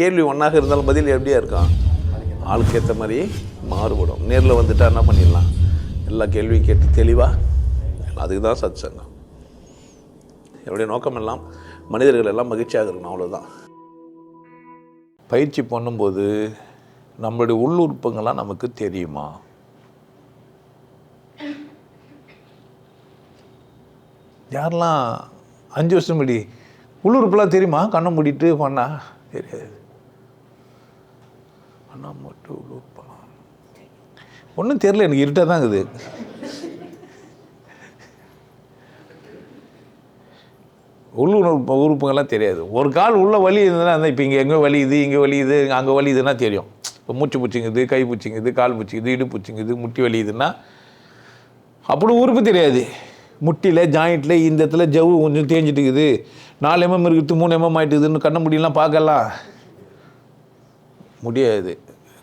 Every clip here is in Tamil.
கேள்வி ஒன்றாக இருந்தாலும் பதில் எப்படியா இருக்கும், ஆளுக்கு ஏற்ற மாதிரி மாறுபடும். நேரில் வந்துட்டால் என்ன பண்ணிடலாம், எல்லா கேள்வியும் கேட்டு தெளிவாக. அதுக்கு தான் சத் சங்கம். என்னுடைய நோக்கம் எல்லாம் மனிதர்கள் எல்லாம் மகிழ்ச்சியாக இருக்கணும், அவ்வளோதான். பயிற்சி பண்ணும்போது நம்மளுடைய உள்ளுறுப்புங்கள்லாம் நமக்கு தெரியுமா? யாரெல்லாம் 5 வருஷம் முடி உள்ளுறுப்புலாம் தெரியுமா? கண்ணை மூடிட்டு பண்ணா தெரியாது. பண்ணா மட்டும் உள்ளுறுப்பலாம் ஒன்றும் தெரியல, எனக்கு இருட்டாக தான் இருக்குது. உறுப்புங்கள்லாம் தெரியாது. ஒரு கால் உள்ள வலி இருந்ததுன்னா அந்த இப்போ இங்கே எங்கே வலியுது, இங்கே வலியுது, அங்கே வலியுதுன்னா தெரியும். இப்போ மூச்சு பூச்சிங்குது, கை பூச்சிங்குது, கால் பூச்சிக்குது, இடு பூச்சிங்குது, முட்டி வலியுதுன்னா அப்படி உறுப்பு தெரியாது. முட்டியில் ஜாயிண்ட்டில் இந்த இடத்துல ஜவ்வு கொஞ்சம் தேஞ்சிட்டு இருக்குது, 4 mm இருக்குது, 3 mm ஆகிட்டுக்குதுன்னு கண்ண முடியலாம் பார்க்கலாம் முடியாது.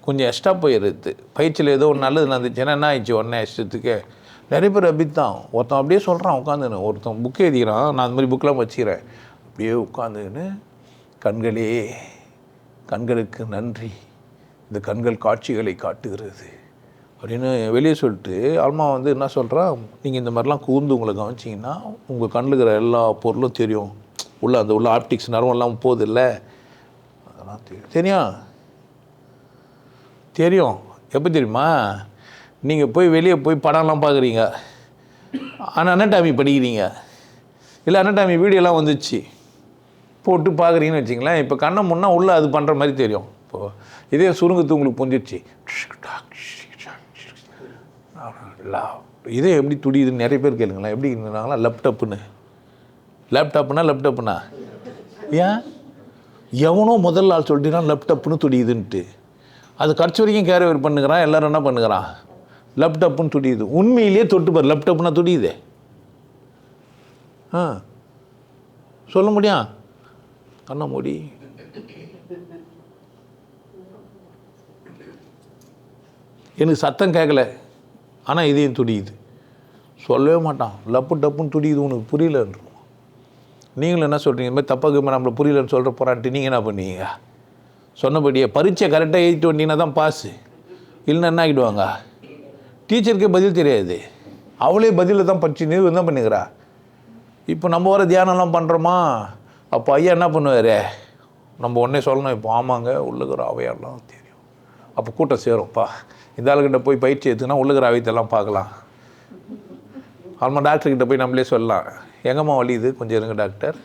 கொஞ்சம் எக்ஸ்ட்ரா போயிடுது. பயிற்சியில் ஏதோ ஒன்று நல்லது நடந்துச்சுன்னா என்ன ஆயிடுச்சு உடனே இஷ்டத்துக்கு. நிறைய பேர் அப்படித்தான். ஒருத்தன் அப்படியே சொல்கிறான் உட்காந்துன்னு, ஒருத்தன் புக்கு எழுதிக்கிறான், நான் அந்த மாதிரி புக்கெலாம் வச்சுக்கிறேன். அப்படியே உட்காந்துன்னு கண்களே கண்களுக்கு நன்றி, இந்த கண்கள் காட்சிகளை காட்டுகிறது அப்படின்னு வெளியே சொல்லிட்டு ஆல்மா வந்து என்ன சொல்கிறான், நீங்கள் இந்த மாதிரிலாம் கூர்ந்து உங்களை கவனிச்சிங்கன்னா உங்கள் கண்ணில் இருக்கிற எல்லா பொருளும் தெரியும். அந்த உள்ள ஆப்டிக்ஸ் நரவெல்லாம் போகுது இல்லை, அதெல்லாம் தெரியும். தெரியும் எப்போ தெரியுமா? நீங்கள் போய் வெளியே போய் படம்லாம் பார்க்குறீங்க, ஆனால் அனட்டாமி படிக்கிறீங்க, இல்லை அனட்டாமி வீடியோலாம் வந்துச்சு போட்டு பார்க்குறீங்கன்னு வச்சிங்களேன். இப்போ கண்ணை முன்னா உள்ளே அது பண்ணுற மாதிரி தெரியும். இப்போது இதே சுருங்கத்து உங்களுக்கு புரிஞ்சிடுச்சு. இதே எப்படி துடியுதுன்னு நிறைய பேர் கேளுங்களேன். எப்படி இருந்தாங்களா லேப்டாப்புனா ஏன் எவனோ முதல் ஆள் சொல்லிட்டுனா லேப்டாப்புன்னு துடியுதுன்ட்டு அது கடைசி வரைக்கும் கேரியர் பண்ணுகிறான். எல்லோரும் என்ன பண்ணுகிறான், லேப்டாப்புன்னு துடியுது. உண்மையிலேயே தொட்டு பாரு, லேப்டாப்னா துடியுதே. சொல்ல முடியும்? கண்ண மூடி எனக்கு சத்தம் கேட்கல, ஆனால் இதையும் துடியுது. சொல்லவே மாட்டான், லப்பு டப்புன்னு துடியுது, உனக்கு புரியலன்னு. நீங்களும் என்ன சொல்கிறீங்க, இந்த மாதிரி தப்பாக நம்மளை புரியலன்னு சொல்கிற போகிறான்ட்டு நீங்கள் என்ன பண்ணுவீங்க? சொன்னபடியே பரீட்சை கரெக்டாக எழுதிட்டு வந்தீங்கன்னா தான் பாஸு, இல்லைன்னா என்ன ஆகிடுவாங்க. டீச்சருக்கே பதில் தெரியாது, அவளே பதிலில் தான் படிச்சு நீ என்ன பண்ணுகிறா. இப்போ நம்ம வர தியானம்லாம் பண்ணுறோமா, அப்போ ஐயா என்ன பண்ணுவார், நம்ம உடனே சொல்லணும், இப்போ ஆமாங்க உள்ளுக்கிற அவையெல்லாம் தெரியும். அப்போ கூட்டம் சேரும்ப்பா, இந்த ஆளுக்கிட்ட போய் பயிற்சி எடுத்துன்னா உள்ளுக்கிற அவையத்தெல்லாம் பார்க்கலாம். ஆல்மா டாக்டர்கிட்ட போய் நம்மளே சொல்லலாம், எங்கம்மா வலியுது கொஞ்சம் இருங்க டாக்டர்.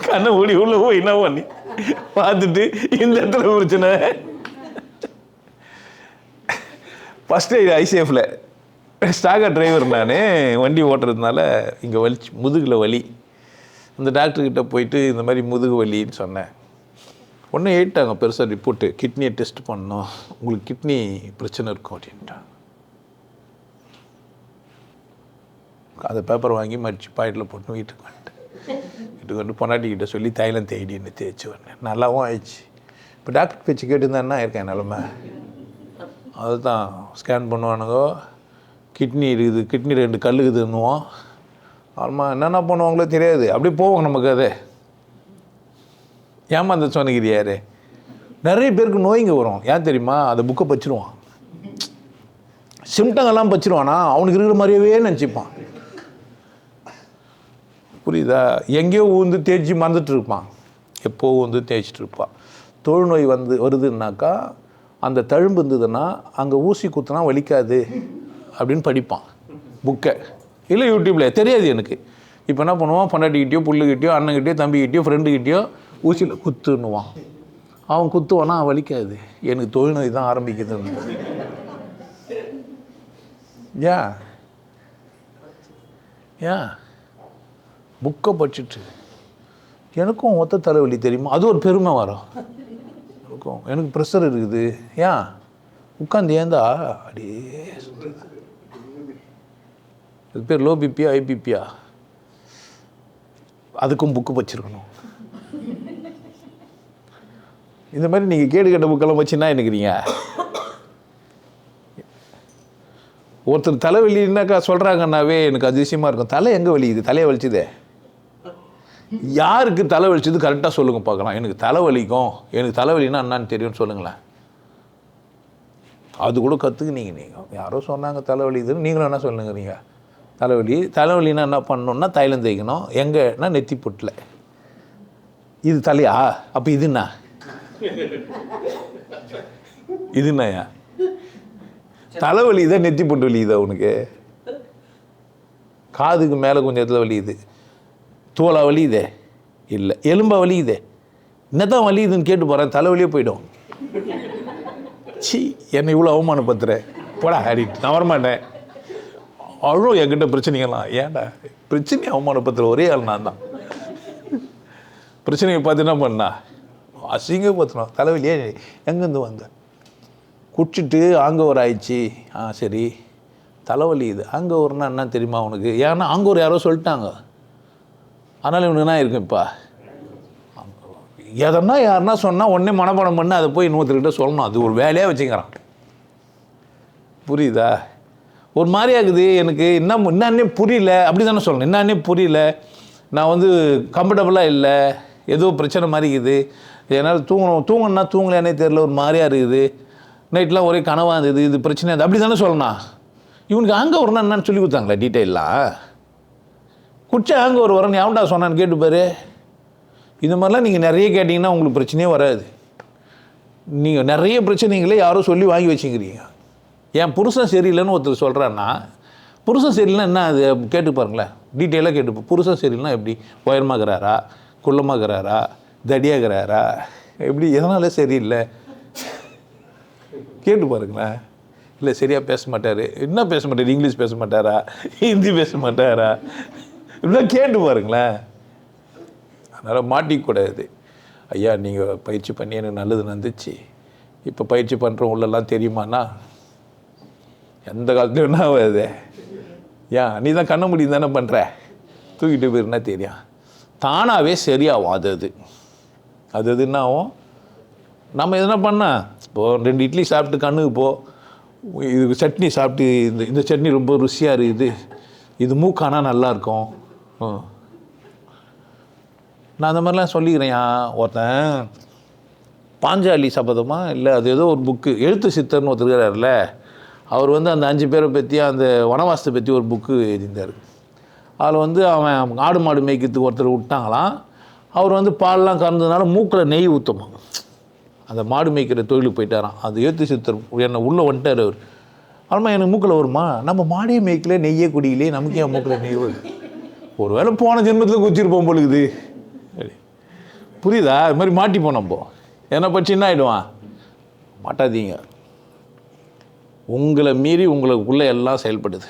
கண்ணை மூடி உள்ள போய் என்ன பண்ணி பார்த்துட்டு இந்த இடத்துல பிரச்சனை. ஃபஸ்ட்டு ஐசிஎஃப்பில் ஸ்டாகர் டிரைவர் நான், வண்டி ஓட்டுறதுனால இங்கே வலிச்சு முதுகில் வலி. அந்த டாக்டர்கிட்ட போயிட்டு இந்த மாதிரி முதுகு வலின்னு சொன்னேன். ஒன்று ஏறிட்டாங்க பெருசாக ரிப்போர்ட்டு, கிட்னியை டெஸ்ட் பண்ணோம், உங்களுக்கு கிட்னி பிரச்சனை இருக்கும் அப்படின்ட்டாங்க. அந்த பேப்பர் வாங்கி மடித்து பாக்கெட்டில் போட்டு வீட்டுக்கு வந்துட்டேன். வீட்டுக்கு வந்து பொண்டாட்டிக்கிட்ட சொல்லி தைலம் தேடின்னு தேய்ச்சி வந்தேன். நல்லாவும் ஆயிடுச்சு. இப்போ டாக்டர் பேச்சு கேட்டுருந்தேன்னா இருக்கேன் நிலமை. அதுதான் ஸ்கேன் பண்ணுவானுங்க, கிட்னி இருக்குது, கிட்னி 2 கல் இருக்குதுன்னுவோம். ஆமாம் என்னென்ன பண்ணுவாங்களோ தெரியாது, அப்படியே போவாங்க நமக்கு. அது ஏமாந்த சொன்னகிரியாரு நிறைய பேருக்கு நோய்ங்க வரும். ஏன் தெரியுமா, அந்த புக்கை பச்சிருவான், சிம்டங்கெல்லாம் பச்சிருவானா, அவனுக்கு இருக்கிற மாதிரியே நினச்சிப்பான். புரியுதா? எங்கேயோ ஊந்து தேய்ச்சி மறந்துட்டு இருப்பான், எப்போ வந்து தேய்ச்சிட்டு இருப்பான். தொழுநோய் வருதுன்னாக்கா அந்த தழும்பு இருந்ததுன்னா அங்கே ஊசி குத்துனா வலிக்காது அப்படின்னு படிப்பான் புக்கை, இல்லை யூடியூப்பில் தெரியாது எனக்கு. இப்போ என்ன பண்ணுவான், பொண்டாட்டிக்கிட்டேயோ புள்ளுக்கிட்டேயோ அண்ணன்கிட்டயோ தம்பிக்கிட்டேயோ ஃப்ரெண்டுக்கிட்டேயோ ஊசியில் குத்துன்னுவான். அவன் குத்துவானா வலிக்காது, எனக்கு தொழுநோய் தான் ஆரம்பிக்குதுன்னு. ஏன் புக்கை படிச்சுட்டு எனக்கும் ஒத்த தலைவலி தெரியுமா, அது ஒரு பெருமை வரும். எனக்கு ப்ரெஷர் இருக்குது, ஏன் உட்காந்து ஏந்தா அப்படியே அது பேர் லோ பிபியா ஐபிபியா, அதுக்கும் புக்கு வச்சுருக்கணும். இந்த மாதிரி நீங்கள் கேடு கட்ட புக்கெல்லாம் வச்சுன்னா என்னக்கிறீங்க. ஒருத்தர் தலைவலின்னாக்கா சொல்கிறாங்கன்னாவே எனக்கு அதிசயமாக இருக்கும். தலை எங்கே வலிக்குது, தலையை வலிச்சுதே யாருக்கு தலைவலிச்சது கரெக்டாக சொல்லுங்கள் பார்க்கலாம். எனக்கு தலைவலிக்கும், எனக்கு தலைவலின்னா என்னன்னு தெரியும்னு சொல்லுங்களேன். அது கூட கற்றுக்குனீங்க. நீங்கள் யாரோ சொன்னாங்க தலைவலி இதுன்னு, நீங்களும் என்ன சொல்லுங்க. நீங்கள் தலைவலின்னா என்ன பண்ணணுன்னா தைலம் தேய்க்கணும். எங்கன்னா நெத்தி பொட்டில். இது தலையா? அப்போ இதுண்ணா இதுண்ணாயா? தலைவலி தான் நெத்தி பொட்டு வலியுதா உனக்கு? காதுக்கு மேலே கொஞ்சம் இடத்துல வலியுது. தோலா வலியுதே? இல்லை. எலும்பா வலியுதே? என்னதான் வலியுதுன்னு கேட்டு போகிறேன், தலைவலியே போயிடும். சி, என்னை இவ்வளோ அவமானப்படுத்துகிறேன், போடா ஆடிட்டு நான் வரமாட்டேன். அவ்வளோ என்கிட்ட பிரச்சனைகள்லாம். ஏன்டா பிரச்சனையை அவமானப்படுத்துகிற ஒரே ஆள் நான் தான். பிரச்சனையை பார்த்து என்ன பண்ணா அசிங்கப்படுத்தணும். தலைவலியே எங்கேருந்து வந்தேன்? குடிச்சிட்டு ஆங்கோவர் ஆயிடுச்சு. சரி, தலைவலி இது. ஆங்கோவர்னா என்ன தெரியுமா உனக்கு? ஏன்னா ஆங்கோவர் யாரோ சொல்லிட்டாங்க, அதனால் இவனுக்கு என்ன இருக்கும்? இப்போ எதனா யாருன்னா சொன்னால் உடனே மனப்பாடம் பண்ணி அதை போய் இன்னொருத்தர்கிட்ட சொல்லணும். அது ஒரு வேலையாக வச்சுக்கிறான். புரியுதா? ஒரு மாதிரியா இருக்குது எனக்கு. என்னன்னே புரியல. அப்படி தானே சொல்லணும். என்னன்னே புரியல, நான் வந்து கம்ஃபர்டபுளாக இல்லை, ஏதோ பிரச்சனை மாதிரி இருக்குது, என்னால் தூங்கணும்னா தூங்கலையானே தெரியல, ஒரு மாதிரியாக இருக்குது, நைட்லாம் ஒரே கனவாக இருந்தது, இது பிரச்சனை அது. அப்படி தானே சொல்லணும். இவனுக்கு அங்கே ஒரு என்னன்னு சொல்லி கொடுத்தாங்களே டீட்டெயிலாக. குடிச்சா அங்கே ஒரு வரணும் எவன்டா சொன்னான்னு கேட்டுப்பாரு. இந்த மாதிரிலாம் நீங்கள் நிறைய கேட்டிங்கன்னா உங்களுக்கு பிரச்சனையே வராது. நீங்கள் நிறைய பிரச்சனைகளே யாரோ சொல்லி வாங்கி வச்சுக்கிறீங்க. என் புருஷன் சரியில்லைன்னு ஒருத்தர் சொல்கிறான்னா, புருஷன் சரியில்லைன்னா என்ன அது கேட்டு பாருங்களேன், டீட்டெயிலாக கேட்டுப்போம். புருஷன் சரியில்லைனா எப்படி? உயரமாகறாரா, குள்ளமாகறாரா, தடியாகிறாரா, எப்படி, எதனால சரியில்லை கேட்டு பாருங்களேன். இல்லை சரியாக பேச மாட்டார். என்ன பேச மாட்டார்? இங்கிலீஷ் பேச மாட்டாரா, ஹிந்தி பேச மாட்டாரா, இப்படிலாம் கேட்டு பாருங்களேன். அதனால் மாட்டிக்கூடாது. ஐயா நீங்கள் பயிற்சி பண்ணி எனக்கு நல்லது நடந்துச்சு, இப்போ பயிற்சி பண்ணுறோம் உள்ளெல்லாம் தெரியுமாண்ணா? எந்த காலத்துலையும் என்ன ஆகாது. ஏன் நீ தான் கண்ண முடியும் தானே பண்ணுற, தூக்கிட்டு போயிருந்தா தெரியும். தானாகவே சரியாகும். அது என்ன ஆகும்? நம்ம எதுனா பண்ணால் இப்போது 2 இட்லி சாப்பிட்டு கண்ணுக்கு போ, இது சட்னி சாப்பிட்டு இந்த சட்னி ரொம்ப ருசியாக இருக்குது, இது மூக்கானா நல்லாயிருக்கும். நான் அந்த மாதிரிலாம் சொல்லிக்கிறேன். ஒருத்தன் பாஞ்சாலி சபதமா இல்லை அது ஏதோ ஒரு புக்கு, எழுத்து சித்தர்னு ஒருத்தர் இருக்கிறார்ல, அவர் வந்து அந்த 5 பேரை பற்றி, அந்த வனவாசத்தை பற்றி ஒரு புக்கு எழுதியிருந்தார். அதில் வந்து அவன் ஆடு மாடு மேய்க்கிறதுக்கு ஒருத்தர் விட்டாங்களாம். அவர் வந்து பால்லாம் கறந்ததுனால மூக்கில் நெய் ஊற்றணும். அந்த மாடு மேய்க்கிற தொழிலுக்கு போயிட்டாராம். அது எழுத்து சித்தர் என்னை உள்ளே வந்துட்டார் அவர். ஆமாம் எனக்கு மூக்கில் வருமா, நம்ம மாடே மேய்க்கல நெய்யே குடிக்கலையே, நமக்கு ஏன் மூக்கில் நெய் வருது? ஒரு வேளை போன ஜென்மத்தில் குச்சிருப்போம் பொழுது. புரியுதா? இது மாதிரி மாட்டிப்போம் நம்ம. என்ன பற்றி என்ன ஆகிடுவான்? மாட்டாதீங்க. உங்களை மீறி உங்களுக்குள்ளே எல்லாம் செயல்படுது.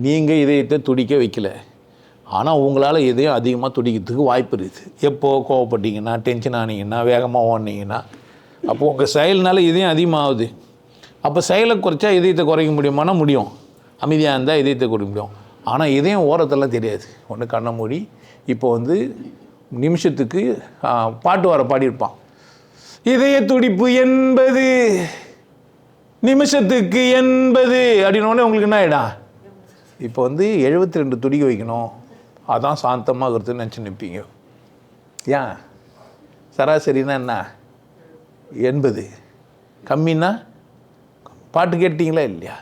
நீங்கள் இதயத்தை துடிக்க வைக்கல, ஆனால் உங்களால் எதையும் அதிகமாக துடிக்கிறதுக்கு வாய்ப்பு இருக்குது. எப்போது கோவப்பட்டீங்கன்னா, டென்ஷன் ஆனீங்கன்னா, வேகமாக ஓடினீங்கன்னா, அப்போது உங்கள் செயல்னால இதயம் அதிகமாகுது. அப்போ செயலை குறைச்சா இதயத்தை குறைக்க முடியுமானா முடியும். அமைதியாக இருந்தால் இதயத்தை குறைக்க முடியும். ஆனால் இதயம் ஓரத்தெல்லாம் தெரியாது. ஒன்று கண்ணை மூடி இப்போ வந்து நிமிஷத்துக்கு பாட்டு வர பாடியிருப்பான். இதய துடிப்பு 80 நிமிஷத்துக்கு 80 அப்படின்னோடனே உங்களுக்கு என்ன ஆகிடும்? இப்போ வந்து 72 துடிக்க வைக்கணும், அதான் சாந்தமாகிறதுன்னு நினச்சி நிற்பீங்க. ஏன்? சராசரினா என்ன? 80. கம்மின்னா பாட்டு கேட்டிங்களா இல்லையா?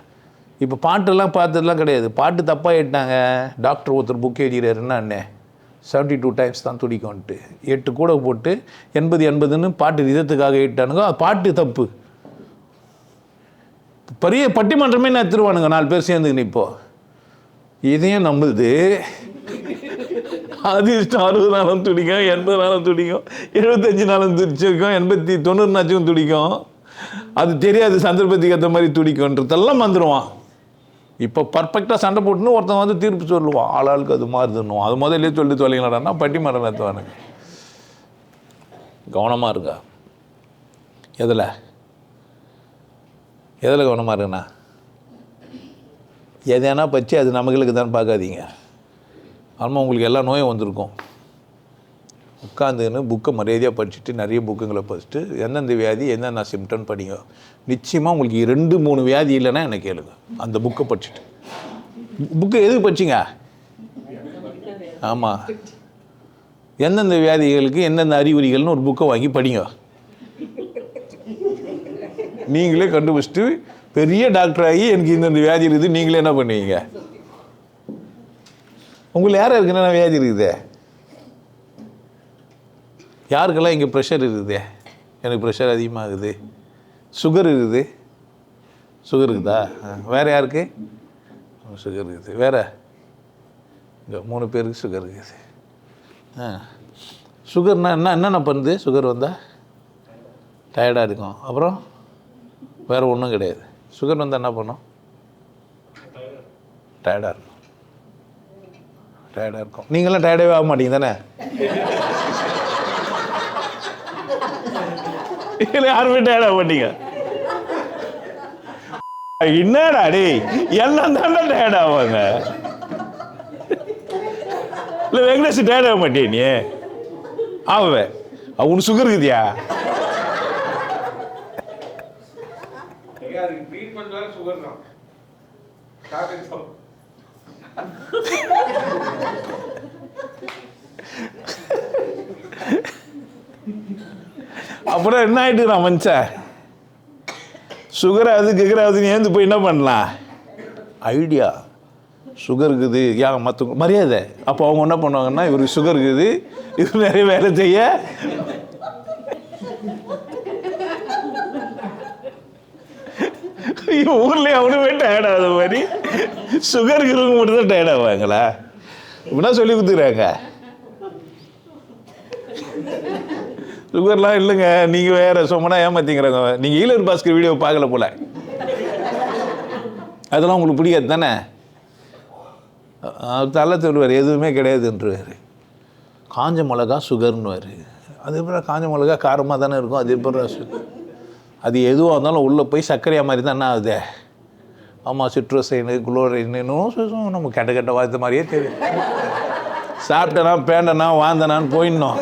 இப்போ பாட்டெல்லாம் பார்த்ததுலாம் கிடையாது. பாட்டு தப்பாக ஏட்டாங்க. டாக்டர் ஒருத்தர் புக் எழுதிறாருன்னா என்ன 72 டைம்ஸ் தான் துடிக்கும்ன்ட்டு 8 கூட போட்டு 80 பாட்டு இதத்துக்காக ஏட்டானுங்க. அது பாட்டு தப்பு. பெரிய பட்டிமன்றமே நான் எடுத்துருவானுங்க 4 பேர் சேர்ந்துக்கின்னு. இப்போது இதையும் நம்மளுது. அது 60 நாளும் துடிக்கும், 80 நாளும் துடிக்கும், 75 நாளும் துடிச்சிருக்கும், 90 நாச்சும் துடிக்கும். அது தெரியாது சந்தர்ப்பத்துக்கு ஏற்ற மாதிரி துடிக்கும்ன்றதெல்லாம் வந்துடுவான். இப்போ பர்ஃபெக்டாக சண்டை போட்டுன்னு ஒருத்தன் வந்து தீர்ப்பு சொல்லுவான். ஆளாளுக்கு அது மாறுதுன்னுவான். அது முதல்ல சொல்லி தொலைங்களாடான்னா பட்டிமன்றம் நடத்துவானுங்க. கவனமாக இருக்கா? எதில் கவனமாக இருக்குண்ணா? எதேனா பச்சு அது நமங்களுக்கு தான் பார்க்காதீங்க. ஆமாம் உங்களுக்கு எல்லா நோயும் வந்திருக்கும். உட்காந்துன்னு புக்கை மரியாதையாக படிச்சுட்டு நிறைய புக்குங்களை படிச்சுட்டு எந்தெந்த வியாதி என்னென்ன சிம்டம்னு படிங்க. நிச்சயமாக உங்களுக்கு 2-3 வியாதி இல்லைன்னா என்ன கேளுங்க. அந்த புக்கை படிச்சுட்டு. புக்கு எதுக்கு படிச்சிங்க? ஆமாம் எந்தெந்த வியாதிகளுக்கு எந்தெந்த அறிகுறிகள்னு ஒரு புக்கை வாங்கி படிங்க. நீங்களே கண்டுபிடிச்சிட்டு பெரிய டாக்டர் ஆகி எனக்கு இந்தந்த வியாதி இருக்குது நீங்களே என்ன பண்ணுவீங்க? உங்களுக்கு யாரும் இருக்குன்னா வியாதி இருக்குது? யாருக்கெல்லாம் இங்கே ப்ரெஷர் இருக்குது? எனக்கு ப்ரெஷர் அதிகமாகுது, சுகர் இருக்குது. சுகர் இருக்குதா? வேறு யாருக்கு சுகர் இருக்குது? வேறு இங்கே 3 பேருக்கு சுகர் இருக்குது. சுகர்னா என்னென்ன பண்ணுது? சுகர் வந்தால் டயர்டாக இருக்கும். அப்புறம் வேறு ஒன்றும் கிடையாது. சுகர் வந்தால் என்ன பண்ணும்? டயர்டாக இருக்கும். டயர்டாக இருக்கும். நீங்களாம் டயர்டாகவே ஆக மாட்டீங்க தானே? யாருமே டயர்டாக மாட்டீங்க. என்னடா டே எல்லாம் தானே டயர்ட் ஆவாங்க. இல்லை வெங்கடேஷ் டயர்ட் ஆக மாட்டே நீ? ஆவேன். அவனுக்கு சுகர் இருக்குதியா? அப்புறம் என்ன ஆயிட்டு நான் மனுஷன் சுகராவது கிகராவது ஏந்து போய் என்ன பண்ணலாம்? ஐடியா சுகர் இருக்குது ஏன் மற்ற மரியாதை. அப்போ அவங்க என்ன பண்ணுவாங்கன்னா, இவருக்கு சுகர் இருக்குது, இவர் நிறைய வேலை செய்ய ஊர்லேயே அவனுமே டயர்ட் ஆகாத மாதிரி சுகர் இருக்கிறவங்க மட்டும் தான் டயர்ட் ஆவாங்களா? இப்படின்னா சொல்லி கொடுத்துக்கிறாங்க. சுகர்லாம் இல்லைங்க, நீங்கள் வேறு சொன்னா ஏமாத்திங்கிறாங்க. நீங்கள் ஈழர் பாஸ்கர் வீடியோ பார்க்கல போல, அதெல்லாம் உங்களுக்கு பிடிக்காது தானே? தலை சொல்லுவார் எதுவுமே கிடையாதுன்றார். காஞ்ச மிளகா சுகர்னுவார். அது எப்படி காஞ்ச மிளகா காரமாக தானே இருக்கும், அது எப்படி சுகர்? அது எதுவாக இருந்தாலும் உள்ளே போய் சர்க்கரையாக மாதிரி தான் என்ன ஆகுது? ஆமாம், சிட்ரோசைனு குளோரைன்னு நம்ம கெட்ட கெட்ட வார்த்தை மாதிரியே தெரியும். சாப்பிட்டனா பேண்டனா வாந்தனான்னு போயிடணும்.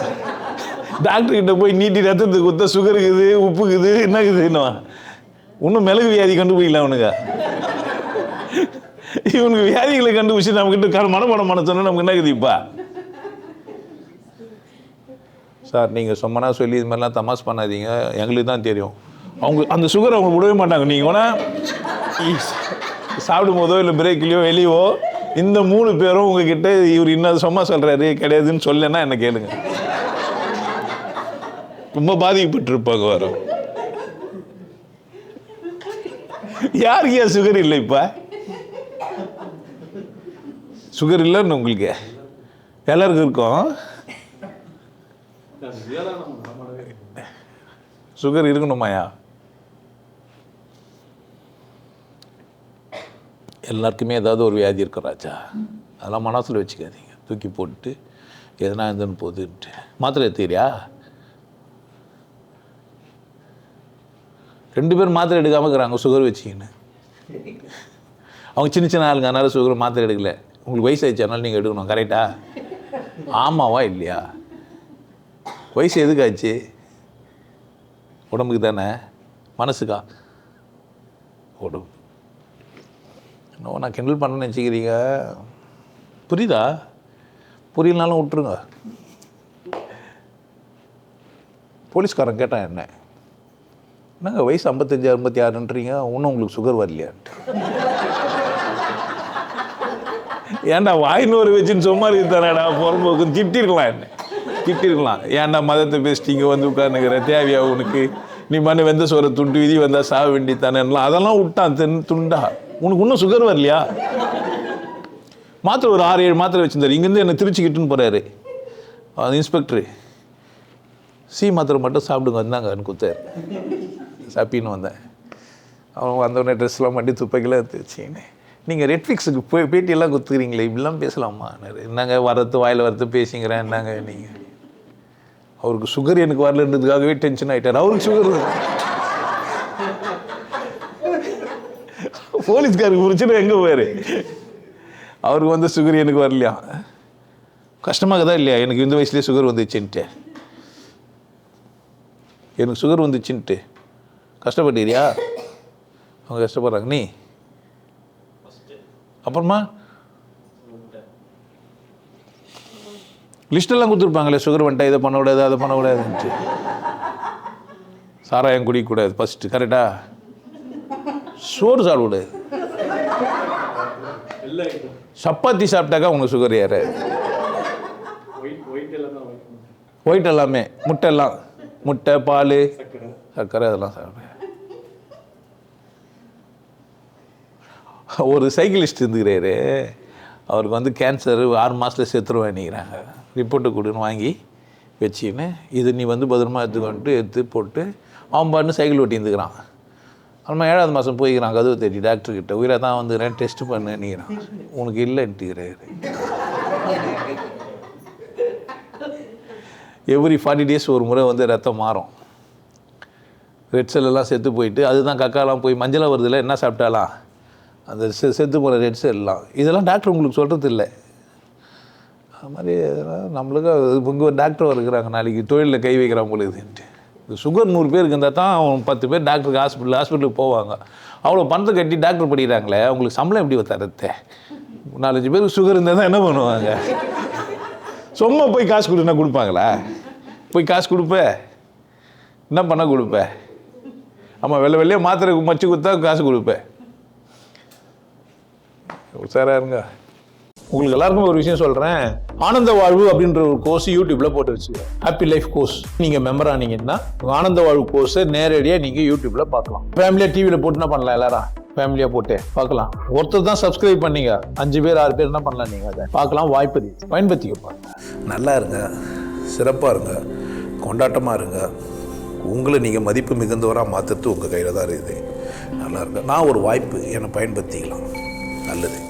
டாக்டர்கிட்ட போய் நீட்டி ரத்தத்துக்கு கொடுத்தா சுகர் இருக்குது, உப்பு இருக்குது, என்ன இருக்குதுன்னு இன்னும் மிளகு வியாதி கண்டுபிடிக்கல அவனுங்க. இவனுக்கு வியாதிகளை கண்டுபிடிச்சி நம்மக்கிட்ட மனப்படம் பண்ண சொன்னால் நமக்கு என்ன இருக்குதுப்பா? சார் நீங்கள் சொன்னா சொல்லி இது மாதிரிலாம் தமாஸ் பண்ணாதீங்க, எங்களுக்கு தான் தெரியும். அவங்க அந்த சுகர் அவங்க விடவே மாட்டாங்க. நீங்கள் வேணால் சாப்பிடும் போதோ இல்லை பிரேக்லையோ வெளியோ இந்த 3 பேரும் உங்ககிட்ட இவர் இன்னும் சும்மா சொல்கிறாரு கிடையாதுன்னு சொல்லலைன்னா என்ன கேளுங்க. ரொம்ப பாதிக்கப்பட்டிருப்பாங்க. வரும் யாருக்கு ஏன் சுகர் இல்லை? இப்போ சுகர் இல்லைன்னு உங்களுக்கு எல்லாருக்கும் இருக்கும். சுகர் இருக்கணுமாயா? எல்லாருக்குமே ஏதாவது ஒரு வியாதி இருக்கும் ராஜா. அதெல்லாம் மனசில் வச்சுக்காதீங்க. தூக்கி போட்டு எதனா இருந்துன்னு போகுதுன்ட்டு மாத்திரை எடுத்துக்கிறியா? 2 பேர் மாத்திரை எடுக்காமல் இருக்கிறாங்க சுகர் வச்சிக்கின்னு. அவங்க சின்ன சின்ன ஆளுங்க, அதனால சுகர் மாத்திரை எடுக்கல. உங்களுக்கு வயசு ஆயிடுச்சு, அதனால நீங்கள் எடுக்கணும். கரெக்டா? ஆமாவா இல்லையா? வயசு எதுக்கு ஆச்சு? உடம்புக்கு தானே, மனசுக்கா? உடம்பு. இன்னும் நான் கிண்டல் பண்ணணும்னு நினச்சிக்கிறீங்க. புரியுதா? புரியலனாலும் விட்டுருங்க. போலீஸ்காரன் கேட்டான் என்னங்க வயசு 55 56ன்றீங்க, இன்னும் உங்களுக்கு சுகர் வரலையான்ட்டு. ஏன்டா வாய்நூறு வச்சுன்னு சும்மா இருக்குதானடா புறம்போக்கு திட்டிருக்கலாம். திட்டிருக்கலாம். ஏன்டா மதத்தை பேசிட்டு இங்கே வந்து உட்காந்துக்கிற, தேவையா உனக்கு? நீ மண்ணு வெந்த சோற துண்டு விதி வந்தால் சாக வேண்டித்தானேலாம் அதெல்லாம் விட்டான் துண்டா. உனக்கு இன்னும் சுகர் வரலையா? மாத்திரை ஒரு 6-7 மாத்திரை வச்சுருந்தார். இங்கேருந்து என்னை திருச்சிக்கிட்டுன்னு போகிறாரு அது இன்ஸ்பெக்டரு. மாத்திரை மட்டும் சாப்பிடுங்க வந்தாங்கன்னு கொடுத்தாரு. சாப்பின்னு வந்தேன். அவங்க வந்தோடனே ட்ரெஸ்லாம் மாட்டி துப்பைக்கெல்லாம் எடுத்துச்சின்னு, நீங்கள் நெட்ஃப்ளிக்ஸுக்கு பேட்டியெல்லாம் கொடுத்துக்கிறீங்களே, இப்படிலாம் பேசலாமா? என்னங்க வரத்து வாயில் வரத்து பேசிங்கிறேன். என்னங்க நீங்கள்? அவருக்கு சுகர் எனக்கு வரலன்றதுக்காகவே டென்ஷன் ஆகிட்டார். அவருக்கு சுகர் போலீஸ்காருக்கு பிரச்சனை எங்கே போயார்? அவருக்கு வந்து சுகர் எனக்கு வரலையா? கஷ்டமாக தான் இல்லையா? எனக்கு இந்த வயசுலேயே சுகர் வந்துச்சுன்ட்டு, எனக்கு சுகர் வந்துச்சுன்ட்டு கஷ்டப்பட்டுறியா? அவங்க கஷ்டப்படுறாங்க. நீ அப்புறமா லிஸ்ட்டெல்லாம் கொடுத்துருப்பாங்களே, சுகர் வந்துட்டா இதை பண்ணக்கூடாது அதை பண்ணக்கூடாதுன்ட்டு. சாராயம் குடிக்கக்கூடாது ஃபஸ்ட்டு, கரெக்டாக? சோறு சாப்பிடக்கூடாது, சப்பாத்தி சாப்பிட்டாக்கா உனக்கு சுகர் ஏறாது. ஒயிட் எல்லாமே, முட்டை எல்லாம், முட்டை பால் சர்க்கரை அதெல்லாம் சாப்பிடுவேன். ஒரு சைக்கிளிஸ்ட் இருந்துக்கிறாரு, அவருக்கு வந்து கேன்சர் 6 மாதத்தில் செத்துருவேன் நினைக்கிறாங்க. ரிப்போர்ட்டு கொடுன்னு வாங்கி வச்சின்னு, இது நீ வந்து பத்திரமா எடுத்து போட்டு அவன் பாட்டு சைக்கிள் ஓட்டி இருந்துக்கிறான். அவன் 7வது மாதம் போய்க்கிறான் கதவு தேடி டாக்டர்கிட்ட, உயிரை தான் வந்துக்கிறேன் டெஸ்ட் பண்ணு நினைக்கிறான். உனக்கு இல்லைன்ட்டுக்கிறாரு. எவ்ரி 40 days ஒரு முறை வந்து ரத்தம் மாறும், ரெட் செல்லெல்லாம் செத்து போயிட்டு, அதுதான் கக்காலாம் போய் மஞ்சளாக வருதில்ல, என்ன சாப்பிட்டாலாம் அந்த செத்து போகிற ரெட் செல்லாம். இதெல்லாம் டாக்டர் உங்களுக்கு சொல்கிறது இல்லை. அது மாதிரி நம்மளுக்கு இங்கே ஒரு டாக்டர் இருக்கிறாங்க, நாளைக்கு தொழிலில் கை வைக்கிறாங்க பொழுதுன்ட்டு. இந்த சுகர் 100 பேருக்கு இருந்தால் தான் அவன் 10 பேர் டாக்டருக்கு ஹாஸ்பிட்டலுக்கு போவாங்க. அவ்வளோ பணத்தை கட்டி டாக்டர் படிக்கிறாங்களே, அவங்களுக்கு சம்பளம் எப்படி தரத்தை? 4-5 பேருக்கு சுகர் இருந்தால் தான் என்ன பண்ணுவாங்க? சும்மா போய் காசு கொடுன்னா கொடுப்பாங்களா? போய் காசு கொடுப்ப, என்ன பண்ண கொடுப்ப? ஆமாம், வெள்ளையே மாத்திரை மச்சு கொடுத்தா காசு கொடுப்பேன். உஷாராக இருங்க. உங்களுக்கு எல்லாருக்கும் ஒரு விஷயம் சொல்கிறேன், ஆனந்த வாழ்வு அப்படின்ற ஒரு கோர்ஸ் யூடியூப்பில் போட்டு வச்சுக்கோங்க. Happy life course. நீங்கள் மெம்பர் ஆனீங்கன்னா ஆனந்த வாழ்வு கோர்ஸை நேரடியாக நீங்கள் யூடியூப்பில் பார்க்கலாம். ஃபேமிலியாக டிவியில் போட்டுனா பண்ணலாம், எல்லாரும் ஃபேமிலியாக போட்டு பார்க்கலாம். ஒருத்தர் தான் சப்ஸ்கிரைப் பண்ணீங்க, 5 பேர் 6 பேர் என்ன பண்ணலாம், நீங்கள் அதை பார்க்கலாம். வாய்ப்பு பயன்படுத்திக்க. நல்லா இருங்க, சிறப்பாக இருங்க, கொண்டாட்டமாக இருங்க. உங்களை நீங்கள் மதிப்பு மிகுந்தவராக மாற்றுறது உங்கள் கையில் தான் இருக்குது. நல்லா இருங்க. நான் ஒரு வாய்ப்பு, என்னை பயன்படுத்திக்கலாம். நல்லது.